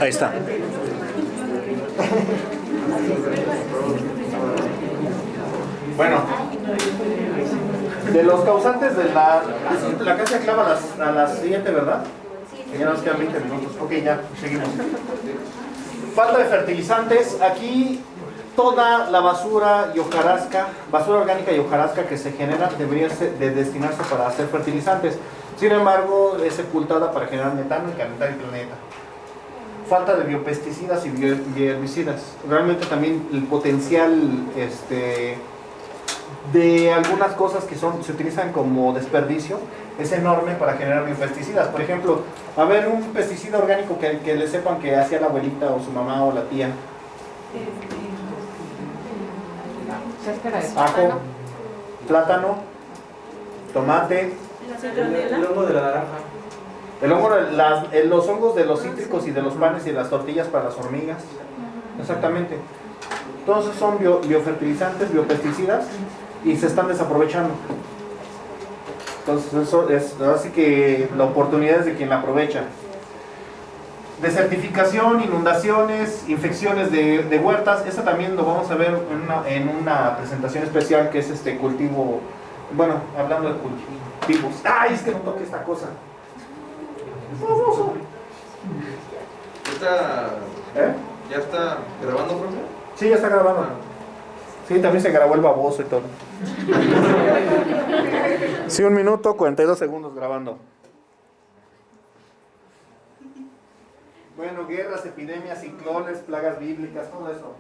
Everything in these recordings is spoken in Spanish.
Ahí está. Bueno, de los causantes de la casa clava a las 7, ¿verdad? Que ya nos quedan 20 minutos. Ok, ya, seguimos. Falta de fertilizantes. Aquí toda la basura y hojarasca, basura orgánica y hojarasca que se genera debería de destinarse para hacer fertilizantes. Sin embargo, es sepultada para generar metano y calentar el planeta. Falta de biopesticidas y bioherbicidas. Realmente también el potencial de algunas cosas que se utilizan como desperdicio es enorme para generar biopesticidas. Por ejemplo, a ver un pesticida orgánico que le sepan que hacía la abuelita o su mamá o la tía. Ajo, plátano, tomate, el hongo de la naranja. el hongo, los hongos de los cítricos y de los panes y de las tortillas para las hormigas. Exactamente. Entonces son biofertilizantes, biopesticidas y se están desaprovechando. Entonces eso es así que la oportunidad es de quien la aprovecha. Desertificación, inundaciones, infecciones de huertas. Eso también lo vamos a ver en una presentación especial que es cultivo. Bueno, hablando de cultivos. ¡Ay, es que no toque esta cosa! ¿Ya está grabando, profe? Sí, ya está grabando. Sí, también se grabó el baboso y todo. Sí, 1 minuto, 42 segundos grabando. Bueno, guerras, epidemias, ciclones, plagas bíblicas, todo eso.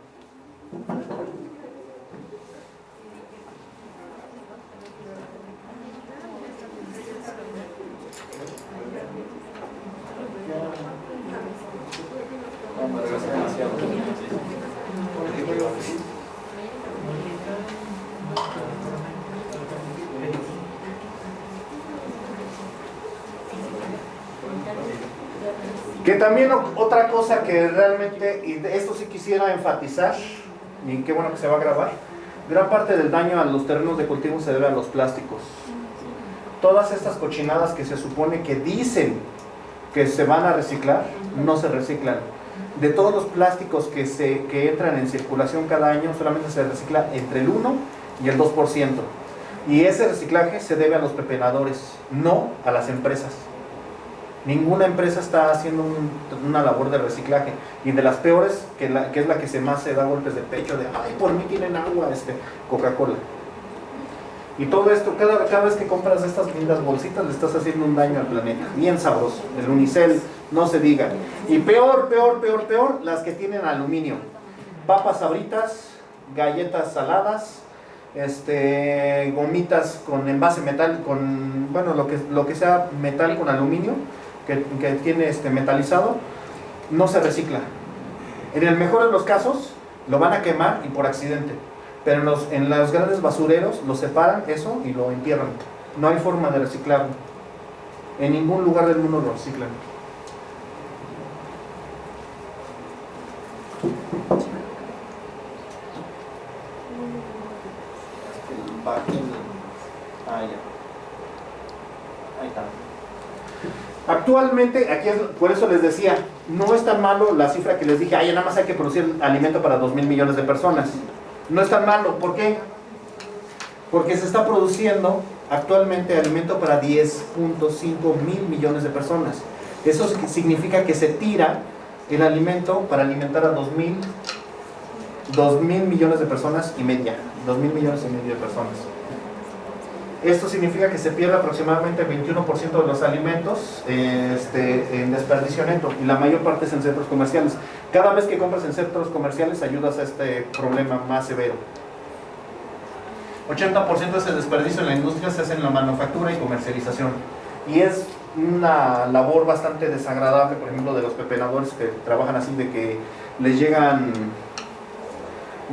Que también otra cosa que realmente, y de esto sí quisiera enfatizar, y qué bueno que se va a grabar, gran parte del daño a los terrenos de cultivo se debe a los plásticos. Todas estas cochinadas que se supone que dicen que se van a reciclar, no se reciclan. De todos los plásticos que entran en circulación cada año, solamente se recicla entre el 1 y el 2%. Y ese reciclaje se debe a los pepenadores, no a las empresas. Ninguna empresa está haciendo una labor de reciclaje. Y de las peores, que es la que más se da golpes de pecho, de ay, por mí tienen agua, Coca-Cola. Y todo esto, cada vez que compras estas lindas bolsitas, le estás haciendo un daño al planeta. Bien sabroso. El unicel, no se diga. Y peor, las que tienen aluminio. Papas Sabritas, galletas saladas, gomitas con envase metal, bueno, lo que sea metal con aluminio, que tiene metalizado, no se recicla. En el mejor de los casos, lo van a quemar y por accidente. Pero en los grandes basureros lo separan eso y lo entierran. No hay forma de reciclarlo. En ningún lugar del mundo lo reciclan. Ahí está. Actualmente, por eso les decía, no es tan malo la cifra que les dije, nada más hay que producir alimento para 2.000 millones de personas. No es tan malo, ¿por qué? Porque se está produciendo actualmente alimento para 10.5 mil millones de personas. Eso significa que se tira el alimento para alimentar a 2.000 millones de personas y media. 2.000 millones y medio de personas. Esto significa que se pierde aproximadamente el 21% de los alimentos en desperdicio neto, y la mayor parte es en centros comerciales. Cada vez que compras en centros comerciales ayudas a este problema más severo. 80% de ese desperdicio en la industria se hace en la manufactura y comercialización. Y es una labor bastante desagradable, por ejemplo, de los pepenadores que trabajan así, de que les llegan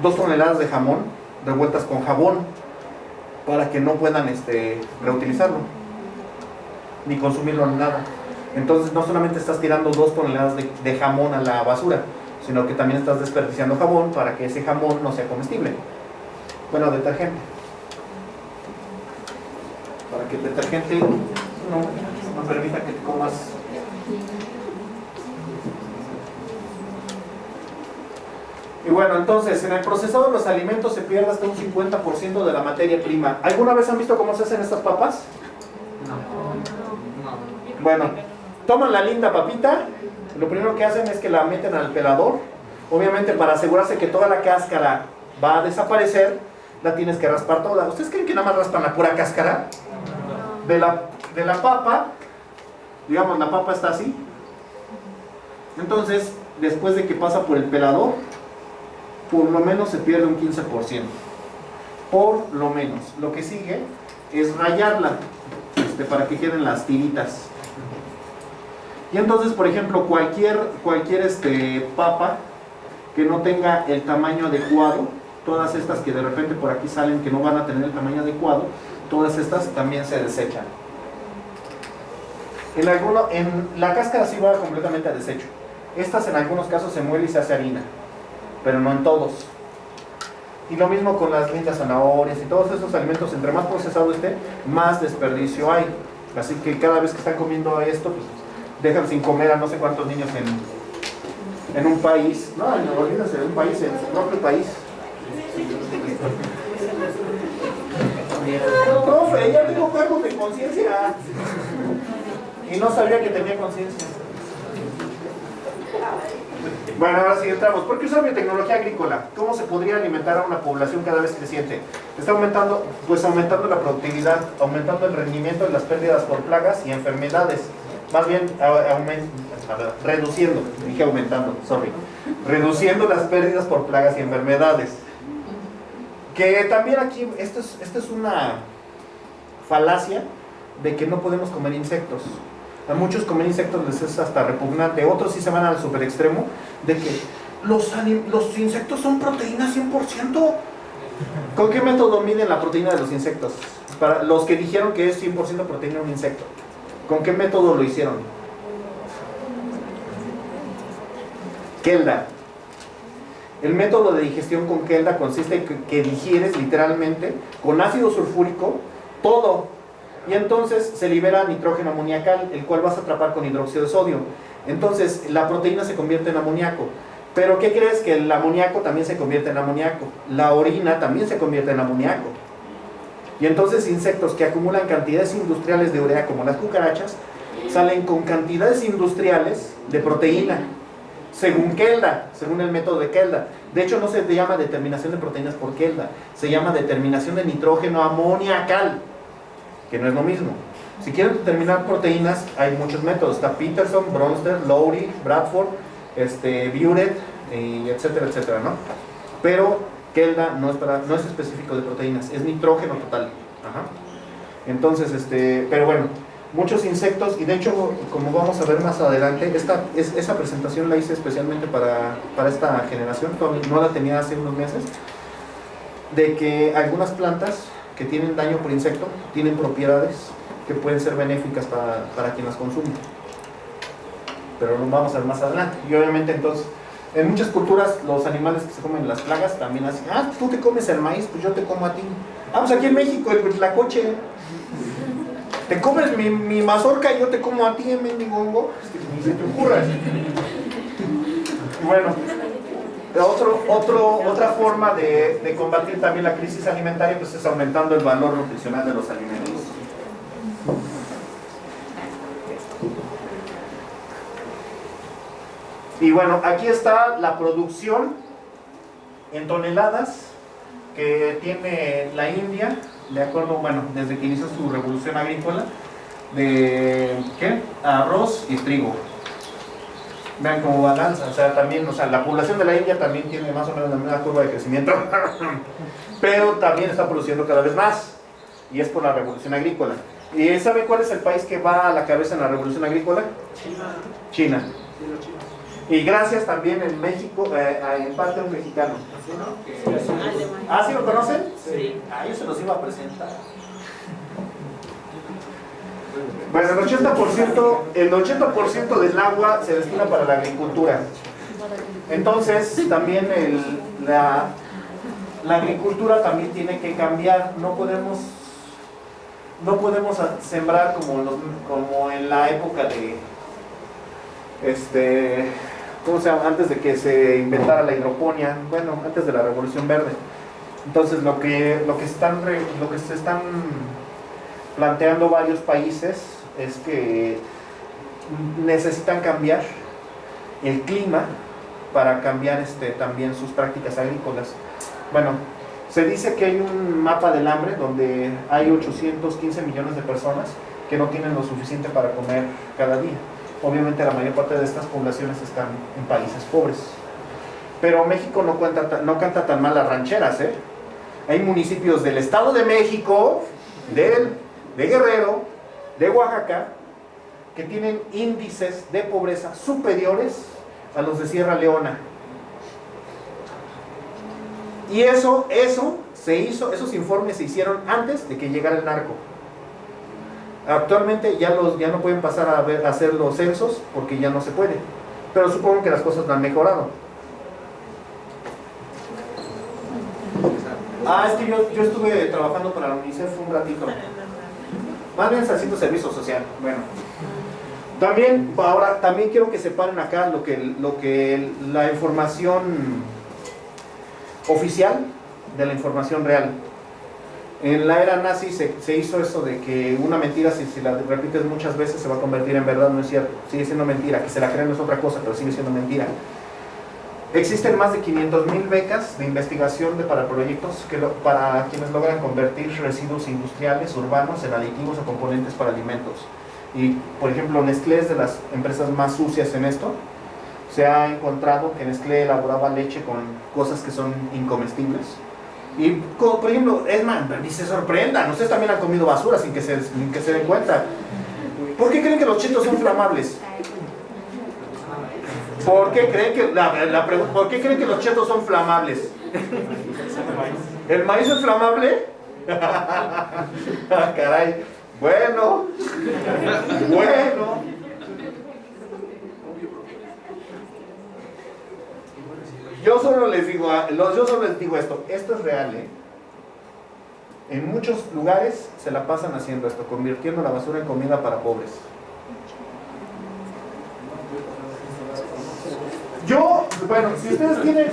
2 toneladas de jamón revueltas con jabón, para que no puedan reutilizarlo ni consumirlo ni nada. Entonces no solamente estás tirando 2 toneladas de jamón a la basura, sino que también estás desperdiciando jabón para que ese jamón no sea comestible. Bueno, detergente, para que el detergente no permita que te comas. Y bueno, entonces, en el procesado de los alimentos se pierde hasta un 50% de la materia prima. ¿Alguna vez han visto cómo se hacen estas papas? No. Bueno, toman la linda papita, lo primero que hacen es que la meten al pelador. Obviamente, para asegurarse que toda la cáscara va a desaparecer, la tienes que raspar toda. ¿Ustedes creen que nada más raspan la pura cáscara? De la papa, digamos, la papa está así. Entonces, después de que pasa por el pelador, por lo menos se pierde un 15%. Por lo menos. Lo que sigue es rallarla, para que queden las tiritas. Y entonces, por ejemplo, cualquier papa que no tenga el tamaño adecuado, todas estas que de repente por aquí salen que no van a tener el tamaño adecuado, todas estas también se desechan. En la cáscara sí va completamente a desecho. Estas en algunos casos se muele y se hace harina, pero no en todos. Y lo mismo con las lindas zanahorias y todos esos alimentos, entre más procesado esté, más desperdicio hay. Así que cada vez que están comiendo esto, pues dejan sin comer a no sé cuántos niños en un país. No, olvídense de un país, en su propio país. Profe, ya tengo cargos de conciencia. Y no sabía que tenía conciencia. Bueno, ahora sí entramos. ¿Por qué usar biotecnología agrícola? ¿Cómo se podría alimentar a una población cada vez creciente? Está aumentando, pues aumentando la productividad, aumentando el rendimiento de las pérdidas por plagas y enfermedades. Más bien, reduciendo, dije aumentando, reduciendo las pérdidas por plagas y enfermedades. Que también aquí, esto es una falacia de que no podemos comer insectos. A muchos comer insectos les es hasta repugnante, otros sí se van al super extremo de que los insectos son proteínas 100%. ¿Con qué método miden la proteína de los insectos? Para los que dijeron que es 100% proteína de un insecto, ¿con qué método lo hicieron? Kelda. El método de digestión con Kelda consiste en que digieres literalmente con ácido sulfúrico todo. Y entonces se libera nitrógeno amoniacal, el cual vas a atrapar con hidróxido de sodio. Entonces la proteína se convierte en amoníaco. Pero ¿qué crees? Que el amoníaco también se convierte en amoníaco. La orina también se convierte en amoníaco. Y entonces insectos que acumulan cantidades industriales de urea, como las cucarachas, salen con cantidades industriales de proteína, según Kelda, según el método de Kelda. De hecho, no se llama determinación de proteínas por Kelda, se llama determinación de nitrógeno amoniacal, que no es lo mismo. Si quieren determinar proteínas, hay muchos métodos. Está Peterson, Bronsted, Lowry, Bradford, Buret, etcétera, etcétera, ¿no? Pero Kelda no es específico de proteínas, es nitrógeno total. Ajá. Entonces, pero bueno, muchos insectos, y de hecho, como vamos a ver más adelante, esa presentación la hice especialmente para esta generación, no la tenía hace unos meses, de que algunas plantas que tienen daño por insecto tienen propiedades que pueden ser benéficas para quien las consume, pero lo vamos a ver más adelante. Y obviamente entonces en muchas culturas los animales que se comen las plagas también hacen, tú te comes el maíz, pues yo te como a ti. Pues aquí en México el tlacoche, te comes mi mazorca y yo te como a ti, mendigo hongo, ni se te ocurra. Bueno, otra forma de combatir también la crisis alimentaria, pues es aumentando el valor nutricional de los alimentos. Y bueno, aquí está la producción en toneladas que tiene la India, de acuerdo, bueno, desde que inició su revolución agrícola, de arroz y trigo. Vean cómo balanza, o sea, también, la población de la India también tiene más o menos la misma curva de crecimiento, pero también está produciendo cada vez más, y es por la revolución agrícola. ¿Y sabe cuál es el país que va a la cabeza en la revolución agrícola? China. Y gracias también en México, en parte un mexicano. ¿Sí lo conocen? Sí. Yo se los iba a presentar. Bueno, el 80% del agua se destina para la agricultura. Entonces, también la agricultura también tiene que cambiar. No podemos sembrar como en la época ¿cómo se llama? Antes de que se inventara la hidroponía, bueno, antes de la Revolución Verde. Entonces lo que se están planteando varios países es que necesitan cambiar el clima para cambiar también sus prácticas agrícolas. Bueno, se dice que hay un mapa del hambre donde hay 815 millones de personas que no tienen lo suficiente para comer cada día. Obviamente la mayor parte de estas poblaciones están en países pobres. Pero México no canta tan mal las rancheras, ¿eh? Hay municipios del Estado de México, de Guerrero, de Oaxaca, que tienen índices de pobreza superiores a los de Sierra Leona. Y esos informes se hicieron antes de que llegara el narco. Actualmente ya no pueden pasar a hacer los censos porque ya no se puede. Pero supongo que las cosas no han mejorado. Es que yo estuve trabajando para la UNICEF un ratito. Más bien haciendo servicio social. Bueno. También quiero que separen acá lo que la información oficial de la información real. En la era nazi se hizo eso de que una mentira, si la repites muchas veces, se va a convertir en verdad. No es cierto, sigue siendo mentira. Que se la crean es otra cosa, pero sigue siendo mentira. Existen más de 500,000 becas de investigación para proyectos para quienes logran convertir residuos industriales urbanos en aditivos o componentes para alimentos. Y, por ejemplo, Nestlé es de las empresas más sucias en esto. Se ha encontrado que Nestlé elaboraba leche con cosas que son incomestibles. Y, por ejemplo, es más, ni se sorprendan, ustedes también han comido basura sin que se den cuenta. ¿Por qué creen que los chetos son inflamables? ¿Por qué creen que los chetos son flamables? ¿El maíz es flamable? Caray. Bueno. Yo solo les digo esto es real, ¿eh? En muchos lugares se la pasan haciendo esto, convirtiendo la basura en comida para pobres. Si ustedes tienen